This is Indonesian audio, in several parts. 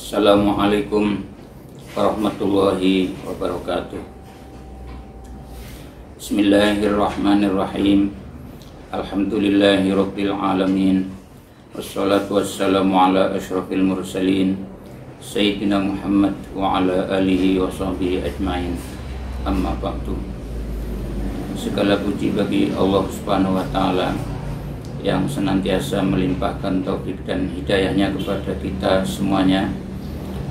Assalamualaikum warahmatullahi wabarakatuh. Bismillahirrahmanirrahim. Alhamdulillahirabbil alamin. Wassalatu wassalamu ala asyrafil mursalin Sayyidina Muhammad wa ala alihi wa sahbihi ajmain. Amma ba'du. Segala puji bagi Allah Subhanahu wa taala yang senantiasa melimpahkan taufik dan hidayahnya kepada kita semuanya,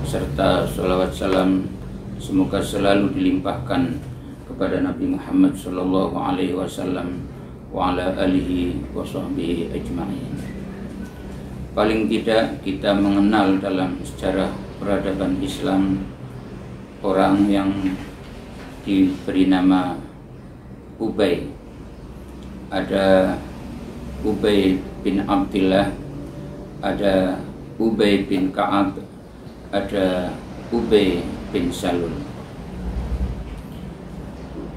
serta sholawat salam semoga selalu dilimpahkan kepada Nabi Muhammad sallallahu alaihi wasallam wa ala alihi wa sahbihi ajma'in. Paling tidak kita mengenal dalam sejarah peradaban Islam orang yang diberi nama Ubay. Ada Ubay bin Abdillah, ada Ubay bin Ka'ab, ada Ubay bin Salul.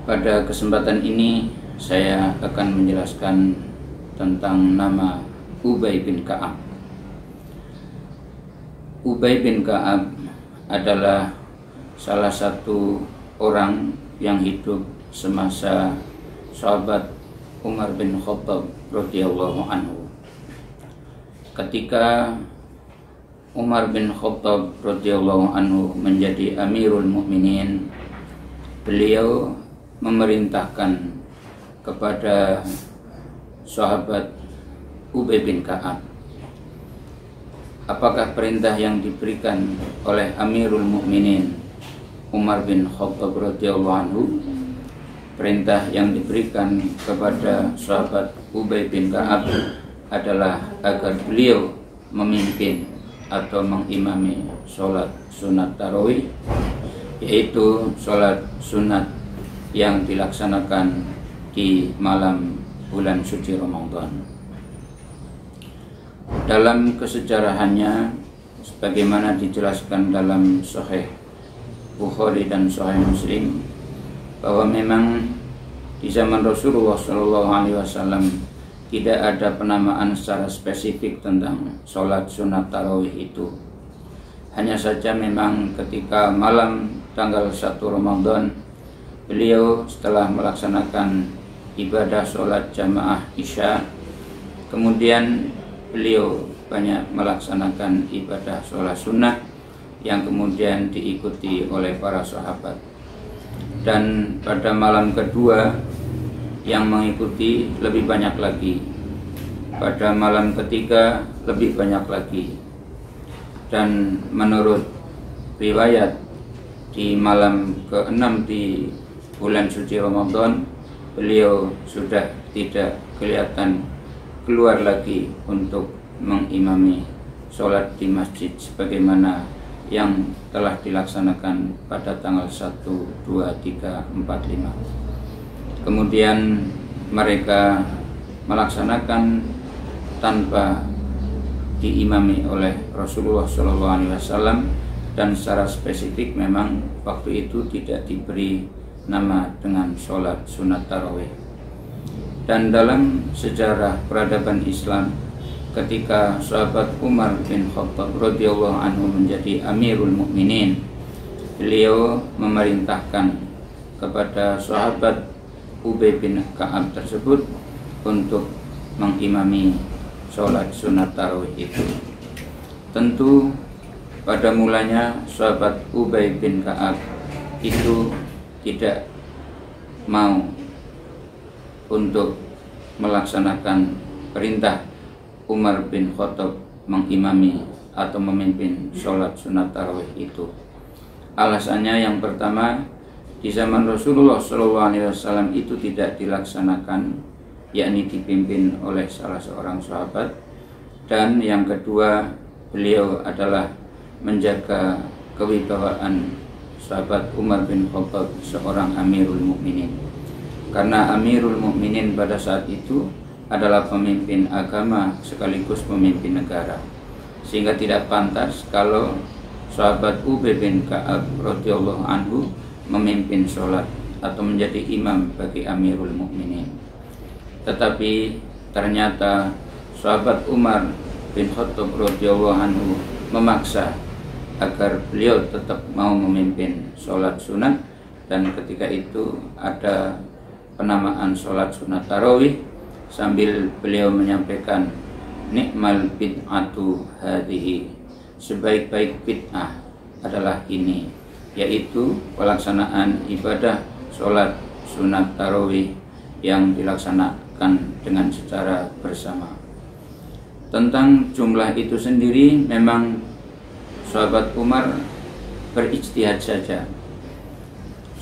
Pada kesempatan ini saya akan menjelaskan tentang nama Ubay bin Ka'ab. Ubay bin Ka'ab adalah salah satu orang yang hidup semasa sahabat Umar bin Khattab radhiyallahu anhu. Ketika Umar bin Khattab radhiyallahu anhu menjadi Amirul Mukminin, beliau memerintahkan kepada sahabat Ubay bin Ka'ab. Apakah perintah yang diberikan oleh Amirul Mukminin Umar bin Khattab radhiyallahu anhu? Perintah yang diberikan kepada sahabat Ubay bin Ka'ab adalah agar beliau memimpin atau mengimami sholat sunat tarawih, yaitu sholat sunat yang dilaksanakan di malam bulan suci Ramadan. Dalam kesejarahannya, sebagaimana dijelaskan dalam Sahih Bukhari dan Sahih Muslim, bahwa memang di zaman Rasulullah SAW tidak ada penamaan secara spesifik tentang sholat sunat tarawih itu. Hanya saja memang ketika malam tanggal 1 Ramadan, beliau setelah melaksanakan ibadah sholat jamaah Isya, kemudian beliau banyak melaksanakan ibadah sholat sunnah yang kemudian diikuti oleh para sahabat. Dan pada malam kedua yang mengikuti lebih banyak lagi, pada malam ketiga lebih banyak lagi. Dan menurut riwayat, di malam ke-6 di bulan suci Ramadan, beliau sudah tidak kelihatan keluar lagi untuk mengimami sholat di masjid sebagaimana yang telah dilaksanakan pada tanggal 1, 2, 3, 4, 5. Kemudian mereka melaksanakan tanpa diimami oleh Rasulullah SAW, dan secara spesifik memang waktu itu tidak diberi nama dengan sholat sunat tarawih. Dan dalam sejarah peradaban Islam, ketika sahabat Umar bin Khattab radhiyallahu anhu menjadi Amirul Mukminin, beliau memerintahkan kepada sahabat Ubay bin Ka'ab tersebut untuk mengimami sholat sunat tarawih itu. Tentu pada mulanya sahabat Ubay bin Ka'ab itu tidak mau untuk melaksanakan perintah Umar bin Khattab mengimami atau memimpin sholat sunat tarawih itu. Alasannya yang pertama, di zaman Rasulullah SAW itu tidak dilaksanakan, yakni dipimpin oleh salah seorang sahabat. Dan yang kedua, beliau adalah menjaga kewibawaan sahabat Umar bin Khattab, seorang Amirul Mukminin. Karena Amirul Mukminin pada saat itu adalah pemimpin agama sekaligus pemimpin negara, sehingga tidak pantas kalau sahabat Ubay bin Ka'ab radhiyallahu anhu memimpin sholat atau menjadi imam bagi Amirul Mukminin. Tetapi ternyata sahabat Umar bin Khattab radhiyallahu anhu memaksa agar beliau tetap mau memimpin sholat sunat, dan ketika itu ada penamaan sholat sunat tarawih sambil beliau menyampaikan nikmal bid'atu hadhihi, sebaik-baik bid'ah adalah ini, yaitu pelaksanaan ibadah sholat sunat tarawih yang dilaksanakan dengan secara bersama. Tentang jumlah itu sendiri memang sahabat Umar berijtihad saja.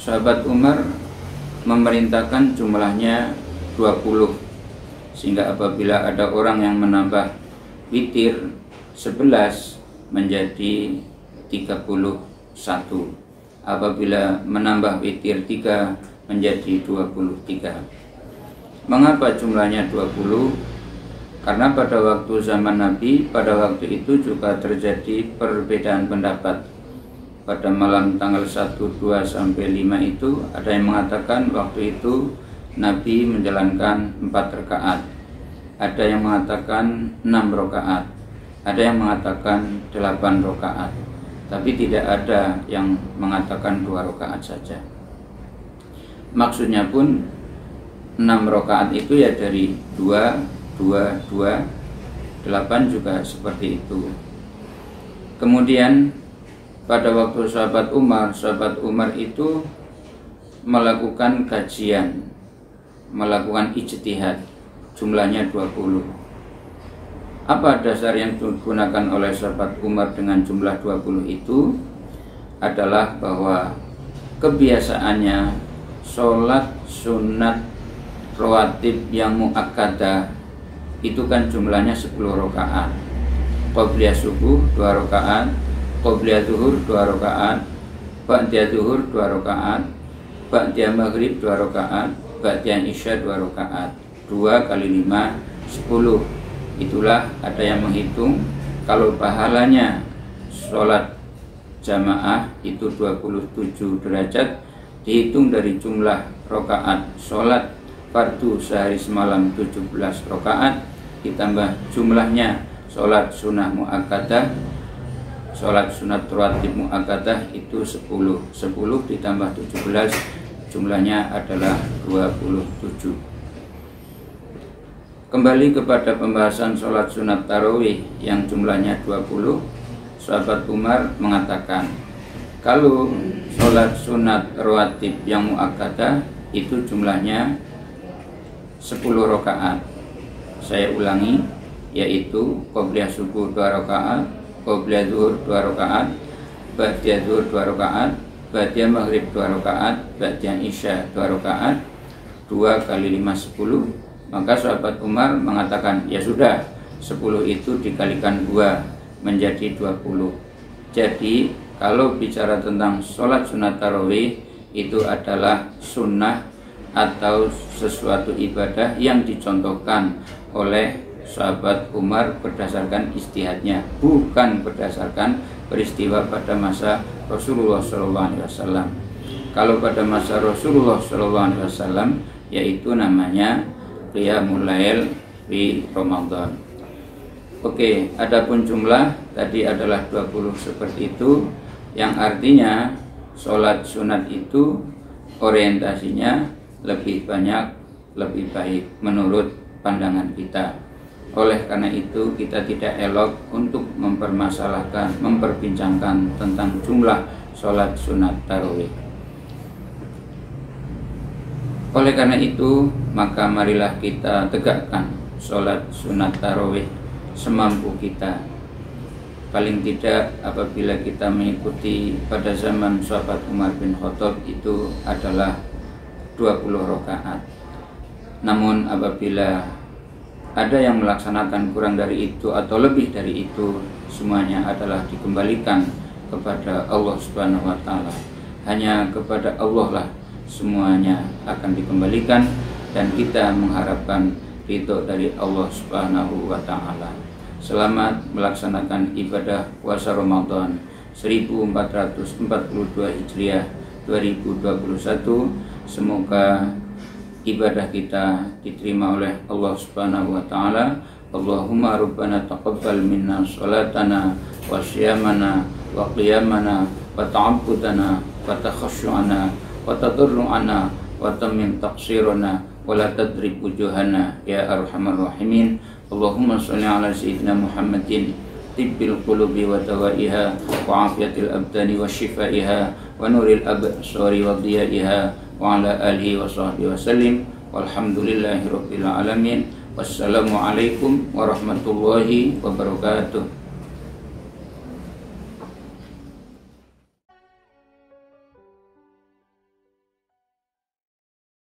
Sahabat Umar memerintahkan jumlahnya 20, sehingga apabila ada orang yang menambah witir 11 menjadi 31, apabila menambah witir 3 menjadi 23. Mengapa jumlahnya 20? Karena pada waktu zaman Nabi, pada waktu itu juga terjadi perbedaan pendapat. Pada malam tanggal 1, 2, sampai 5 itu ada yang mengatakan waktu itu Nabi menjalankan 4 rakaat. Ada yang mengatakan 6 rakaat. Ada yang mengatakan 8 rakaat. Tapi tidak ada yang mengatakan 2 rakaat saja. Maksudnya pun 6 rakaat itu ya dari 2, 8 juga seperti itu. Kemudian pada waktu sahabat Umar itu melakukan kajian, melakukan ijtihad, jumlahnya 20. Apa dasar yang digunakan oleh sahabat Umar dengan jumlah 20 itu? Adalah bahwa kebiasaannya sholat sunat rawatib yang muakkadah itu kan jumlahnya 10 rakaat. Qobliyah subuh 2 rakaat, qobliyah zuhur 2 rakaat, ba'diyah zuhur 2 rakaat, ba'diyah maghrib 2 rakaat, ba'diyah isya 2 rakaat. 2 kali 5 10. Itulah ada yang menghitung kalau pahalanya sholat jamaah itu 27 derajat, dihitung dari jumlah rakaat sholat fardu sehari semalam 17 rakaat, ditambah jumlahnya sholat sunnah muakkadah, sholat sunat rawatib muakkadah itu 10 ditambah 17, jumlahnya adalah 27. Kembali kepada pembahasan sholat sunat tarawih yang jumlahnya 20, sahabat Umar mengatakan kalau sholat sunat rawatib yang muakkadah itu jumlahnya 10 rakaat. Saya ulangi, yaitu qobliyah subuh 2 rakaat, qobliyah zuhur 2 rakaat, ba'diyah zuhur 2 rakaat, ba'diyah maghrib 2 rakaat, ba'diyah isya 2 rakaat. 2 kali 5 10. Maka sahabat Umar mengatakan ya sudah, 10 itu dikalikan 2 menjadi 20. Jadi kalau bicara tentang sholat sunat tarawih itu adalah sunnah atau sesuatu ibadah yang dicontohkan oleh sahabat Umar berdasarkan ijtihadnya, bukan berdasarkan peristiwa pada masa Rasulullah SAW. Kalau pada masa Rasulullah SAW, yaitu namanya Qiyamul Lail di Ramadan. Oke, adapun jumlah tadi adalah 20 seperti itu, yang artinya sholat sunat itu orientasinya lebih banyak, lebih baik menurut pandangan kita. Oleh karena itu kita tidak elok untuk mempermasalahkan, memperbincangkan tentang jumlah sholat sunat tarawih. Oleh karena itu maka marilah kita tegakkan sholat sunat tarawih semampu kita. Paling tidak apabila kita mengikuti pada zaman sahabat Umar bin Khattab itu adalah 20 rakaat. Namun apabila ada yang melaksanakan kurang dari itu atau lebih dari itu, semuanya adalah dikembalikan kepada Allah Subhanahu wa taala. Hanya kepada Allah lah semuanya akan dikembalikan, dan kita mengharapkan ridho dari Allah Subhanahu wa taala. Selamat melaksanakan ibadah puasa Ramadan 1442 Hijriah 2021. Semoga ibadah kita diterima oleh Allah Subhanahu wa taala. Allahumma rabbana taqabbal minna salatana wa siyamana wa qiyamana wa ta'abbudana wa takhashu'ana wa tadarru'ana wa tamim taqsirana wa la tadrib wujuhana ya arhamar rahimin. Allahumma sholli ala sayyidina Muhammadin tibbil qulubi wa dawaiha wa afiyatil abdani wa shifaiha wa nuril absari wa diyaiha wa ala alihi wa sahbihi wa sallim walhamdulillahi rabbil alamin. Wassalamualaikum warahmatullahi wabarakatuh.